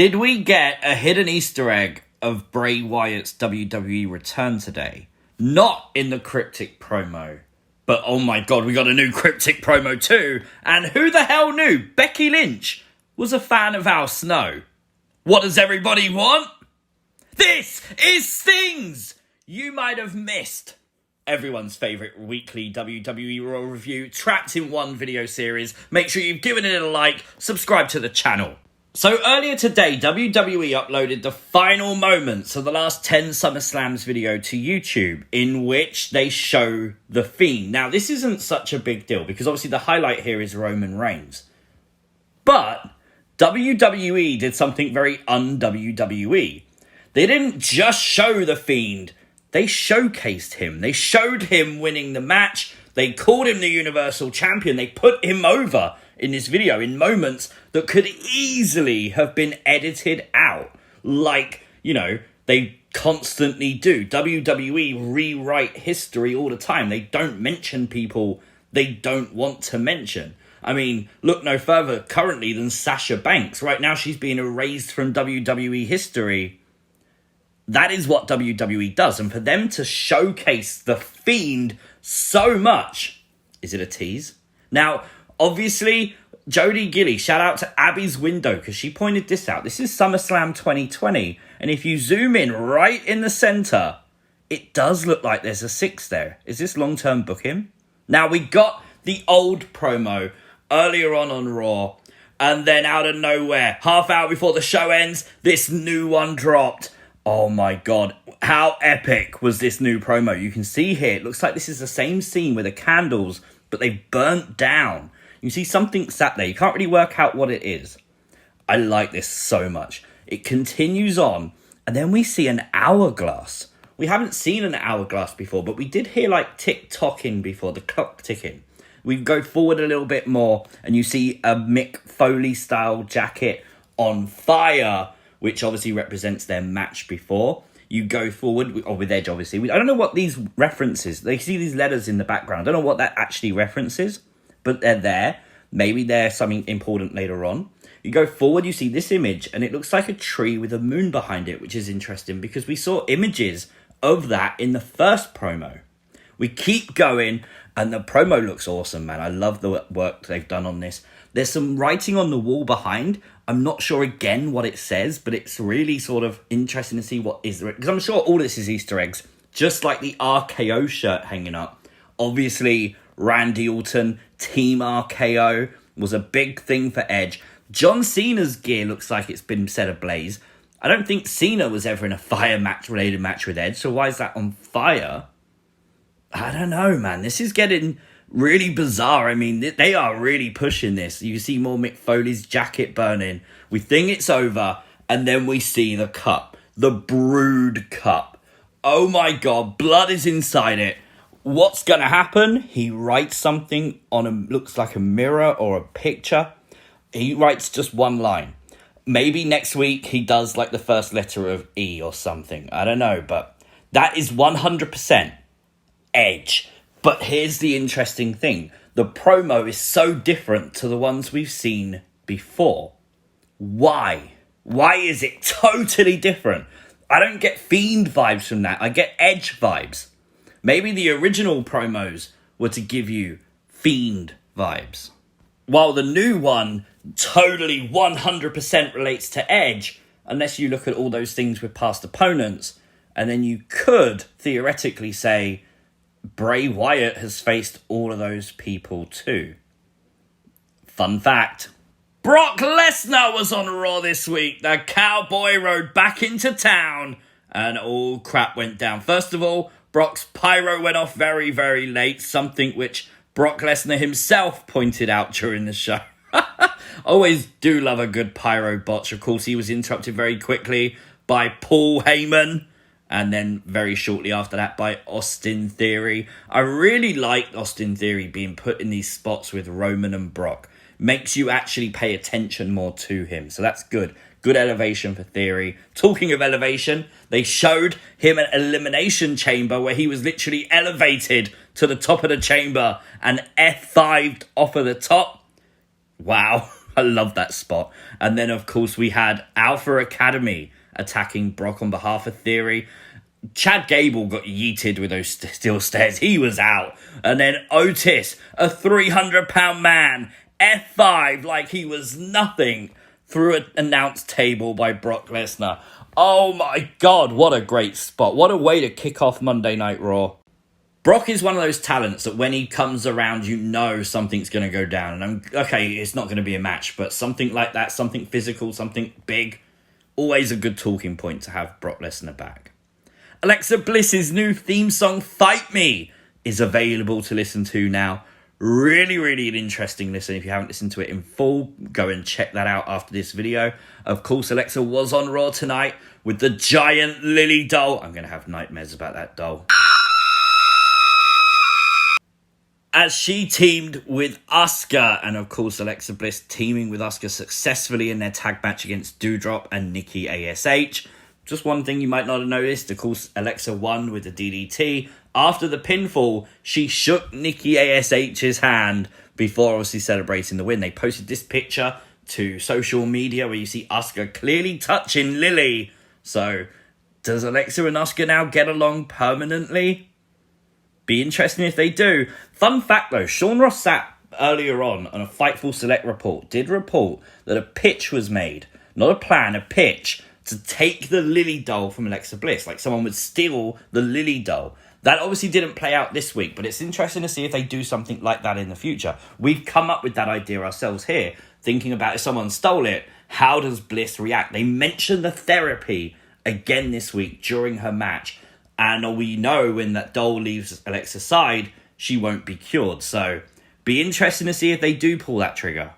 Did we get a hidden Easter egg of Bray Wyatt's WWE return today? Not in the Cryptic promo. But oh my god, we got a new Cryptic promo too. And who the hell knew Becky Lynch was a fan of Al Snow? What does everybody want? This is things you might have missed. Everyone's favourite weekly WWE Raw review, trapped in one video series. Make sure you've given it a like, subscribe to the channel. So earlier today, WWE uploaded the final moments of the last 10 SummerSlams video to YouTube, in which they show The Fiend. Now, this isn't such a big deal, because obviously the highlight here is Roman Reigns. But WWE did something very un-WWE. They didn't just show The Fiend, they showcased him. They showed him winning the match, they called him the Universal Champion, they put him over in this video in moments that could easily have been edited out. Like, you know, they constantly do. WWE rewrite history all the time. They don't mention people they don't want to mention. I mean, look no further currently than Sasha Banks. Right now she's being erased from WWE history. That is what WWE does. And for them to showcase The Fiend so much, is it a tease? Now, obviously, Jodie Gilly, shout out to Abby's Window, because she pointed this out. This is SummerSlam 2020, and if you zoom in right in the centre, it does look like there's a 6 there. Is this long-term booking? Now, we got the old promo earlier on Raw, and then out of nowhere, half hour before the show ends, this new one dropped. Oh my god, how epic was this new promo? You can see here, it looks like this is the same scene with the candles, but they burnt down. You see something sat there. You can't really work out what it is. I like this so much. It continues on, and then we see an hourglass. We haven't seen an hourglass before, but we did hear like tick-tocking before, the clock ticking. We go forward a little bit more, and you see a Mick Foley-style jacket on fire, which obviously represents their match before. You go forward, or with Edge, obviously. I don't know what these references. They see these letters in the background. I don't know what that actually references, but they're there. Maybe they're something important later on. You go forward, you see this image, and it looks like a tree with a moon behind it, which is interesting because we saw images of that in the first promo. We keep going, and the promo looks awesome, man. I love the work they've done on this. There's some writing on the wall behind. I'm not sure, again, what it says, but it's really sort of interesting to see what is there. Because I'm sure all this is Easter eggs, just like the RKO shirt hanging up. Obviously, Randy Orton, Team RKO, was a big thing for Edge. John Cena's gear looks like it's been set ablaze. I don't think Cena was ever in a fire match-related match with Edge, so why is that on fire? I don't know, man. This is getting really bizarre. I mean, they are really pushing this. You see more Mick Foley's jacket burning. We think it's over, and then we see the cup. The Brood Cup. Oh my god, blood is inside it. What's going to happen? He writes something on looks like a mirror or a picture. He writes just one line. Maybe next week he does like the first letter of E or something. I don't know, but that is 100% Edge. But here's the interesting thing. The promo is so different to the ones we've seen before. Why? Why is it totally different? I don't get Fiend vibes from that. I get Edge vibes. Maybe the original promos were to give you Fiend vibes. While the new one totally 100% relates to Edge, unless you look at all those things with past opponents, and then you could theoretically say Bray Wyatt has faced all of those people too. Fun fact. Brock Lesnar was on Raw this week. The Cowboy rode back into town and all crap went down. First of all, Brock's pyro went off very, very late, something which Brock Lesnar himself pointed out during the show. Always do love a good pyro botch. Of course, he was interrupted very quickly by Paul Heyman, and then very shortly after that by Austin Theory. I really liked Austin Theory being put in these spots with Roman and Brock. Makes you actually pay attention more to him, so that's good. Good elevation for Theory. Talking of elevation, they showed him an elimination chamber where he was literally elevated to the top of the chamber and F5'd off of the top. Wow. I love that spot. And then, of course, we had Alpha Academy attacking Brock on behalf of Theory. Chad Gable got yeeted with those steel stairs. He was out. And then Otis, a 300-pound man, F5 like he was nothing, through an announce table by Brock Lesnar. Oh my God, what a great spot. What a way to kick off Monday Night Raw. Brock is one of those talents that when he comes around, you know something's going to go down. And okay, it's not going to be a match, but something like that, something physical, something big, always a good talking point to have Brock Lesnar back. Alexa Bliss's new theme song, Fight Me, is available to listen to now. Really, really an interesting listen. If you haven't listened to it in full, go and check that out after this video. Of course, Alexa was on Raw tonight with the giant Lily doll. I'm going to have nightmares about that doll. As she teamed with Asuka, and of course Alexa Bliss teaming with Asuka successfully in their tag match against Doudrop and Nikki ASH. Just one thing you might not have noticed, of course Alexa won with the DDT. After the pinfall, she shook Nikki ASH's hand before obviously celebrating the win. They posted this picture to social media where you see Asuka clearly touching Lily. So, does Alexa and Asuka now get along permanently? Be interesting if they do. Fun fact though, Sean Ross Sapp earlier on a Fightful Select report did report that a pitch was made, not a plan, a pitch, to take the Lily doll from Alexa Bliss. Like someone would steal the Lily doll. That obviously didn't play out this week, but it's interesting to see if they do something like that in the future. We've come up with that idea ourselves here, thinking about if someone stole it, how does Bliss react? They mentioned the therapy again this week during her match. And we know when that doll leaves Alexa's side, she won't be cured. So, be interesting to see if they do pull that trigger.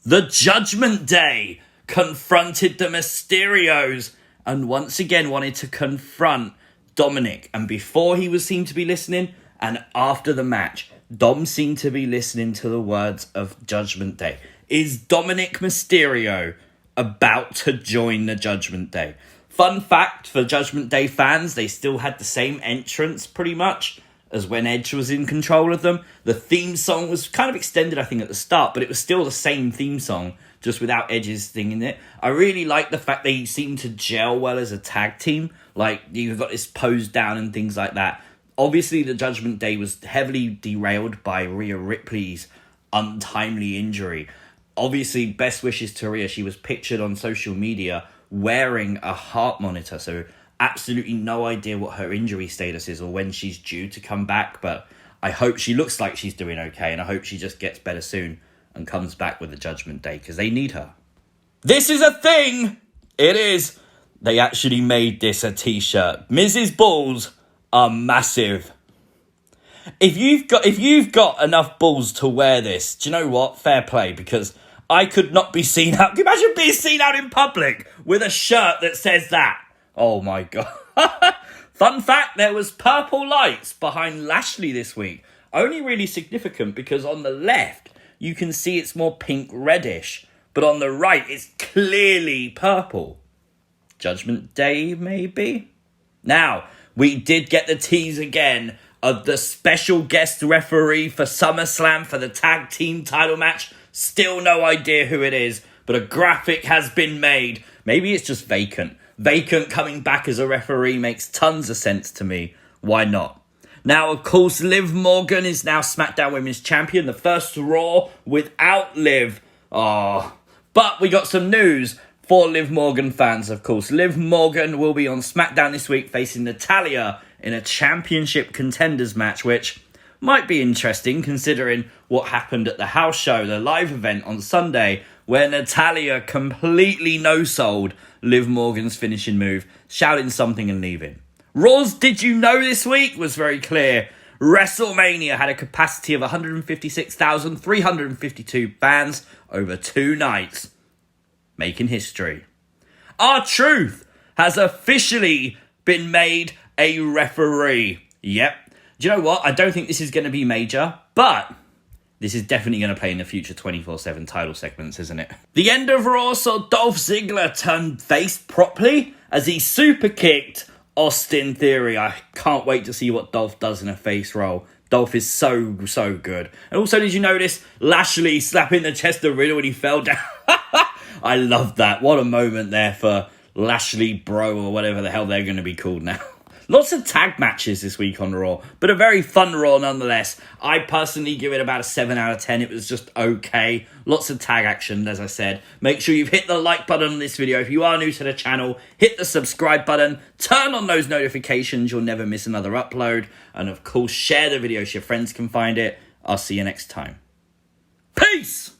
The Judgment Day confronted the Mysterios and once again wanted to confront Dominic. And before he was seen to be listening, and after the match, Dom seemed to be listening to the words of Judgment Day. Is Dominic Mysterio about to join the Judgment Day? Fun fact for Judgment Day fans, they still had the same entrance pretty much as when Edge was in control of them. The theme song was kind of extended, I think, at the start, but it was still the same theme song, just without Edge's thing in it. I really like the fact they seem to gel well as a tag team. Like, you've got this pose down and things like that. Obviously, the Judgment Day was heavily derailed by Rhea Ripley's untimely injury. Obviously, best wishes to Rhea. She was pictured on social media wearing a heart monitor, so absolutely no idea what her injury status is or when she's due to come back, but I hope she looks like she's doing okay, and I hope she just gets better soon and comes back with the Judgment Day, because they need her. This is a thing! It is! They actually made this a t-shirt. Mrs. Balls are massive. If you've got enough balls to wear this, do you know what? Fair play, because I could not be seen out. Can you imagine being seen out in public with a shirt that says that? Oh my God. Fun fact, there was purple lights behind Lashley this week. Only really significant because on the left, you can see it's more pink reddish. But on the right, it's clearly purple. Judgment Day, maybe? Now, we did get the tease again of the special guest referee for SummerSlam for the tag team title match. Still no idea who it is, but a graphic has been made. Maybe it's just Vacant. Vacant coming back as a referee makes tons of sense to me. Why not? Now, of course, Liv Morgan is now SmackDown Women's Champion. The first Raw without Liv. Oh, but we got some news for Liv Morgan fans, of course. Liv Morgan will be on SmackDown this week facing Natalya in a championship contenders match, which might be interesting considering what happened at the house show, the live event on Sunday, where Natalya completely no-sold Liv Morgan's finishing move, shouting something and leaving. Raw's Did You Know this week was very clear. WrestleMania had a capacity of 156,352 fans over 2 nights, making history. R-Truth has officially been made a referee. Yep. Do you know what? I don't think this is going to be major, but this is definitely going to play in the future 24/7 title segments, isn't it? The end of Raw saw Dolph Ziggler turn face properly as he super kicked Austin Theory. I can't wait to see what Dolph does in a face role. Dolph is so good. And also, did you notice Lashley slapping the chest of Riddle when he fell down? I love that. What a moment there for Lashley Bro or whatever the hell they're going to be called now. Lots of tag matches this week on Raw, but a very fun Raw nonetheless. I personally give it about a 7 out of 10. It was just okay. Lots of tag action, as I said. Make sure you've hit the like button on this video. If you are new to the channel, hit the subscribe button. Turn on those notifications. You'll never miss another upload. And of course, share the video so your friends can find it. I'll see you next time. Peace!